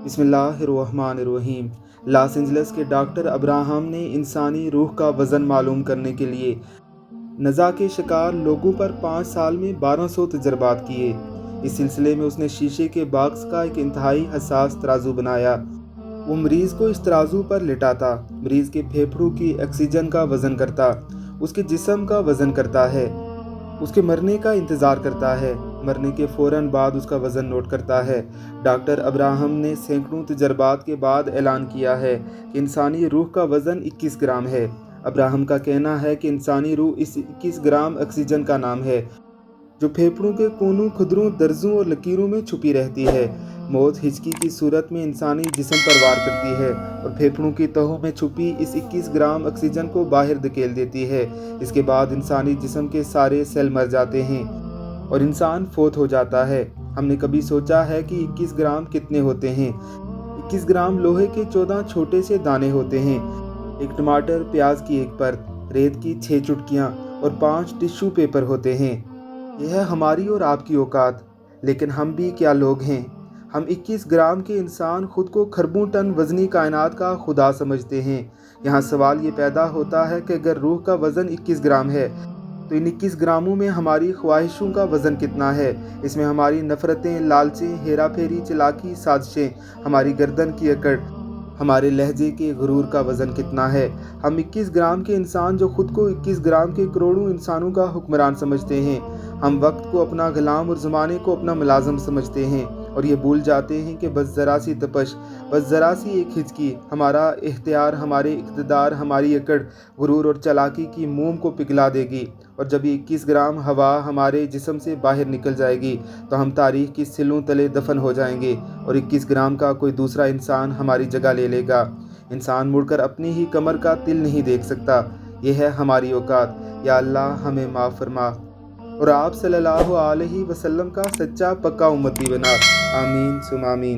बिस्मिल्लाहिर्रहमानिर्रहीम। Los Angeles के doctor Abraham ने इंसानी रूह का वज़न मालूम करने के लिए नज़ा के शिकार लोगों पर 5 साल में 1200 तजर्बात किए। इस सिलसिले में उसने शीशे के बॉक्स का एक इंतहाई हसास तराजू बनाया। वो मरीज़ को इस तराजू पर लिटाता, मरीज़ के फेफड़ों की ऑक्सीजन का वज़न करता, उसके जिस्म का वज़न करता है, उसके मरने का इंतज़ार करता है, मरने के फ़ौरन बाद उसका वज़न नोट करता है। डॉक्टर अब्राहम ने सैकड़ों तजर्बात के बाद ऐलान किया है कि इंसानी रूह का वज़न 21 ग्राम है। अब्राहम का कहना है कि इंसानी रूह इस 21 ग्राम ऑक्सीजन का नाम है, जो फेफड़ों के कोनों, खुदरों, दर्जों और लकीरों में छुपी रहती है। मौत हिचकी की सूरत में इंसानी जिस्म पर वार करती है और फेफड़ों की तहों में छुपी इस 21 ग्राम ऑक्सीजन को बाहर धकेल देती है। इसके बाद इंसानी जिस्म के सारे सेल मर जाते हैं और इंसान फौत हो जाता है। हमने कभी सोचा है कि 21 ग्राम कितने होते हैं? 21 ग्राम लोहे के 14 छोटे से दाने होते हैं, एक टमाटर प्याज की एक परत, रेत की 6 चुटकियाँ और 5 टिश्यू पेपर होते हैं। यह हमारी और आपकी औकात। लेकिन हम भी क्या लोग हैं। हम 21 ग्राम के इंसान खुद को खरबों टन वज़नी कायनात का खुदा समझते हैं। यहाँ सवाल ये पैदा होता है कि अगर रूह का वज़न 21 ग्राम है तो इन 21 ग्रामों में हमारी ख्वाहिशों का वज़न कितना है? इसमें हमारी नफ़रतें, लालचें, हेरा फेरी, चालाकी, साजिशें, हमारी गर्दन की अकड़, हमारे लहजे के गुरूर का वज़न कितना है? हम 21 ग्राम के इंसान जो खुद को 21 ग्राम के करोड़ों इंसानों का हुक्मरान समझते हैं। हम वक्त को अपना गुलाम और ज़माने को अपना मुलाज़िम समझते हैं और ये भूल जाते हैं कि बस ज़रा सी तपश, बस ज़रा सी एक हिचकी, हमारा इख्तियार, हमारे इक़्तिदार, हमारी अकड़, गुरूर और चालाकी की मोम को पिघला देगी। और जब ये 21 ग्राम हवा हमारे जिस्म से बाहर निकल जाएगी तो हम तारीख़ की सिलों तले दफन हो जाएंगे और 21 ग्राम का कोई दूसरा इंसान हमारी जगह ले लेगा। इंसान मुड़कर अपनी ही कमर का तिल नहीं देख सकता। यह है हमारी औकात। या अल्लाह हमें माफ़ फरमा और आप सल्लल्लाहु अलैहि वसल्लम का सच्चा पक्का उम्मती बना। आमीन सुम आमीन।